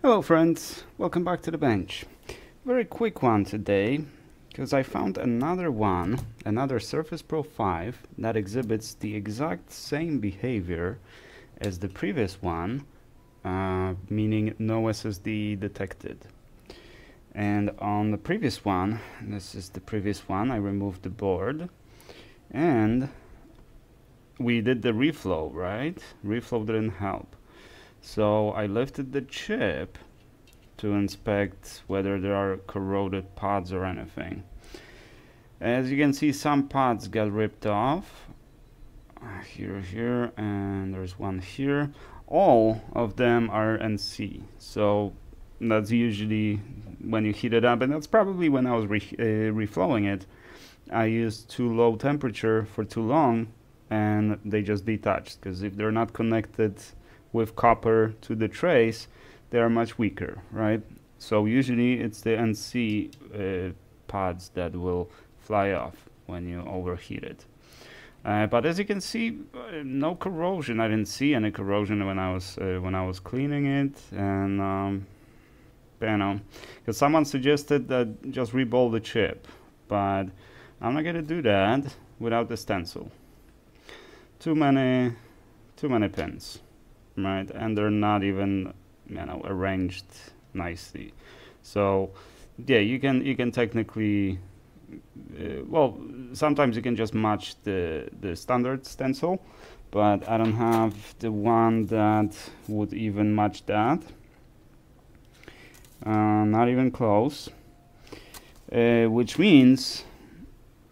Hello friends, welcome back to the bench. Very quick one today, because I found another Surface Pro 5 that exhibits the exact same behavior as the previous one, meaning no SSD detected. And on the previous one, this is the previous one, I removed the board and we did the reflow, right? Reflow didn't help. So I lifted the chip to inspect whether there are corroded pods or anything. As you can see, some pods got ripped off. Here, and there's one here. All of them are NC. So that's usually when you heat it up, and that's probably when I was reflowing it. I used too low temperature for too long, and they just detached, because if they're not connected with copper to the trace, they are much weaker, right? So usually it's the NC pods that will fly off when you overheat it. But as you can see, no corrosion. I didn't see any corrosion when I was cleaning it, and you know, because someone suggested that just reball the chip, but I'm not gonna do that without the stencil. Too many pins. Right, and they're not even, arranged nicely. So yeah, you can technically well, sometimes you can just match the standard stencil, but I don't have the one that would even match that. Not even close, which means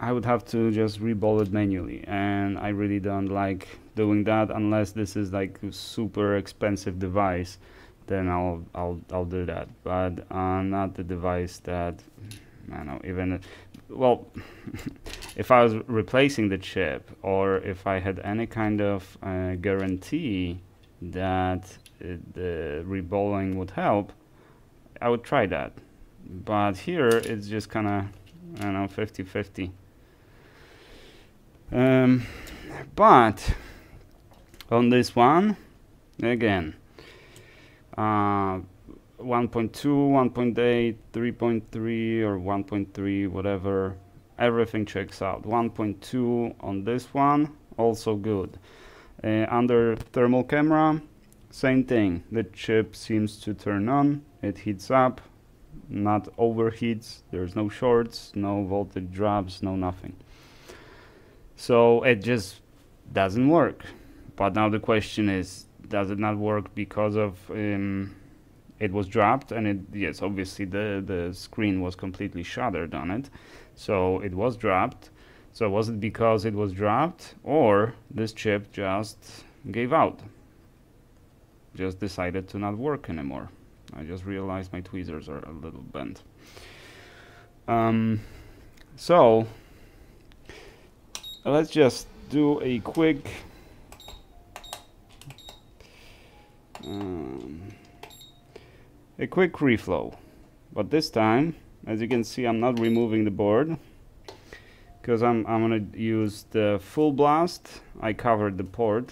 I would have to just reball it manually, and I really don't like doing that unless this is like a super expensive device. Then I'll do that, but not the device that even well if I was replacing the chip, or if I had any kind of guarantee that the reballing would help, I would try that. But here it's just kind of 50-50. But on this one, again, 1.2, 1.8, 3.3, or 1.3, whatever, everything checks out. 1.2 on this one, also good. Under thermal camera, same thing. The chip seems to turn on, it heats up, not overheats, there's no shorts, no voltage drops, no nothing. So it just doesn't work. But now the question is, does it not work because of it was dropped? And yes, obviously the screen was completely shattered on it, so it was dropped. So was it because it was dropped, or this chip just gave out, just decided to not work anymore? I just realized my tweezers are a little bent. So let's just do a quick reflow, but this time, as you can see, I'm not removing the board, because I'm gonna use the full blast. I covered the port,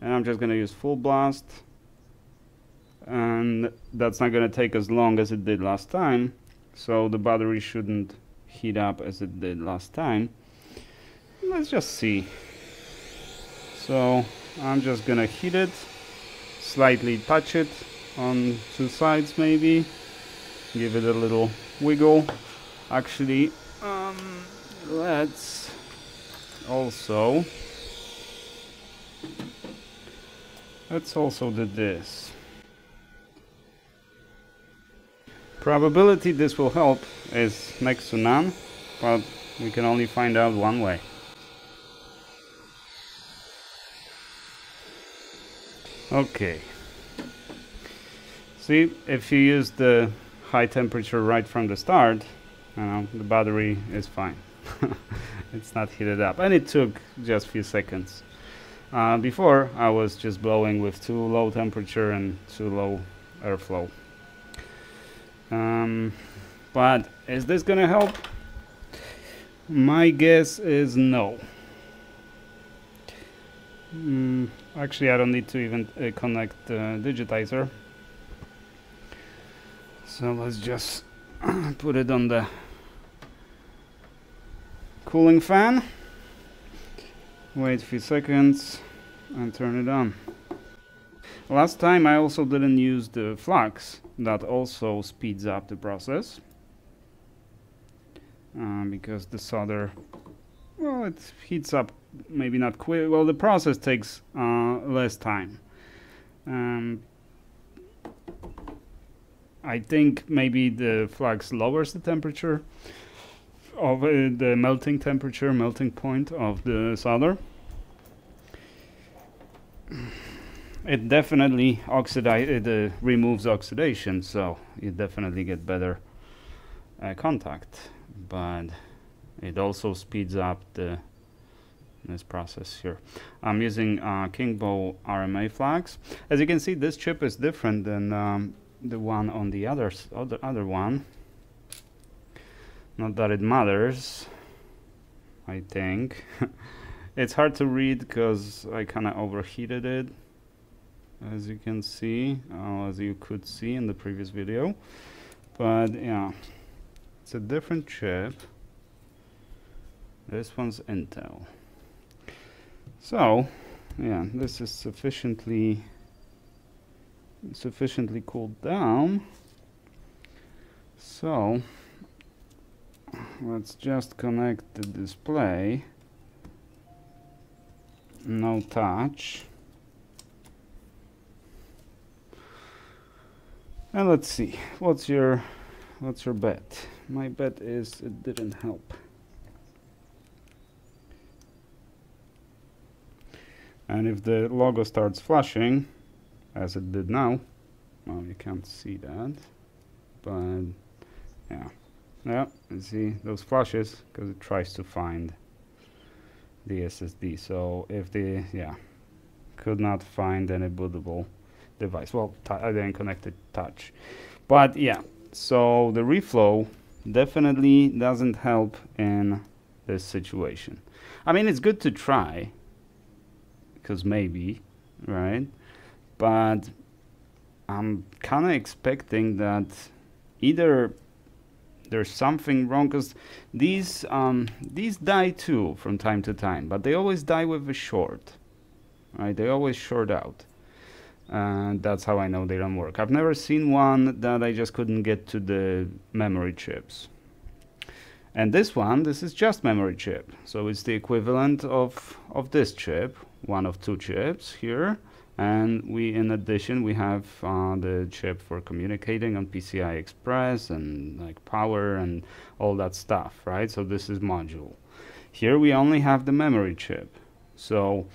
and I'm just gonna use full blast, and that's not gonna take as long as it did last time, so the battery shouldn't heat up as it did last time. Let's just see. So I'm just gonna heat it, slightly touch it on two sides, maybe give it a little wiggle. Actually, let's also do this. Probability this will help is next to none, but we can only find out one way. Okay, see, if you use the high temperature right from the start, the battery is fine. It's not heated up, and it took just a few seconds. Before, I was just blowing with too low temperature and too low airflow. But is this gonna help? My guess is no. Actually, I don't need to even connect the digitizer. So let's just put it on the cooling fan, wait a few seconds and turn it on. Last time I also didn't use the flux, that also speeds up the process because the solder, well, it heats up, maybe not quick, well, the process takes less time. I think maybe the flux lowers the temperature of the melting temperature, melting point of the solder. It definitely removes oxidation, so you definitely get better contact, but it also speeds up this process here. I'm using Kingbow RMA flux. As you can see, this chip is different than the one on the other one. Not that it matters, I think. It's hard to read because I kind of overheated it, as you can see, as you could see in the previous video. But yeah, it's a different chip. This one's Intel. So yeah, this is sufficiently cooled down. So let's just connect the display. No touch. And let's see, what's your bet? My bet is it didn't help. And if the logo starts flashing, as it did now, well, you can't see that, but yeah, you see those flashes because it tries to find the SSD. So if could not find any bootable device. Well, I didn't connect it touch, but yeah, so the reflow definitely doesn't help in this situation. I mean, it's good to try because maybe, right? But I'm kind of expecting that either there's something wrong, because these die too from time to time, but they always die with a short, right? They always short out, and that's how I know they don't work. I've never seen one that I just couldn't get to the memory chips. And this is just memory chip, so it's the equivalent of this chip, one of two chips here. And in addition, we have the chip for communicating on PCI Express and like power and all that stuff, right? So this is module. Here we only have the memory chip. So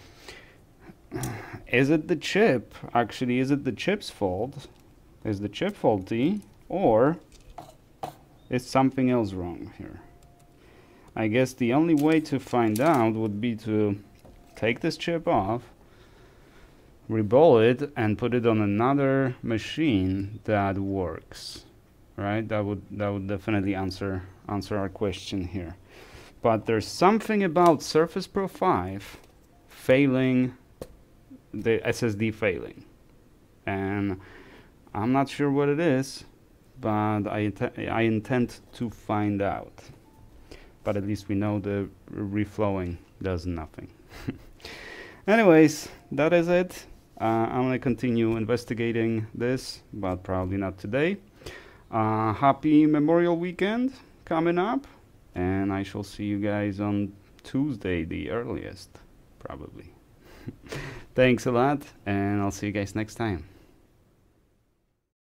is it the chip? Actually, is it the chip's fault? Is the chip faulty, or is something else wrong here? I guess the only way to find out would be to take this chip off, reball it, and put it on another machine that works, right? That would definitely answer our question here. But there's something about Surface Pro 5 failing, the SSD failing, and I'm not sure what it is, but I intend to find out. But at least we know the reflowing does nothing. Anyways, that is it. I'm going to continue investigating this, but probably not today. Happy Memorial Weekend coming up, and I shall see you guys on Tuesday, the earliest, probably. Thanks a lot, and I'll see you guys next time.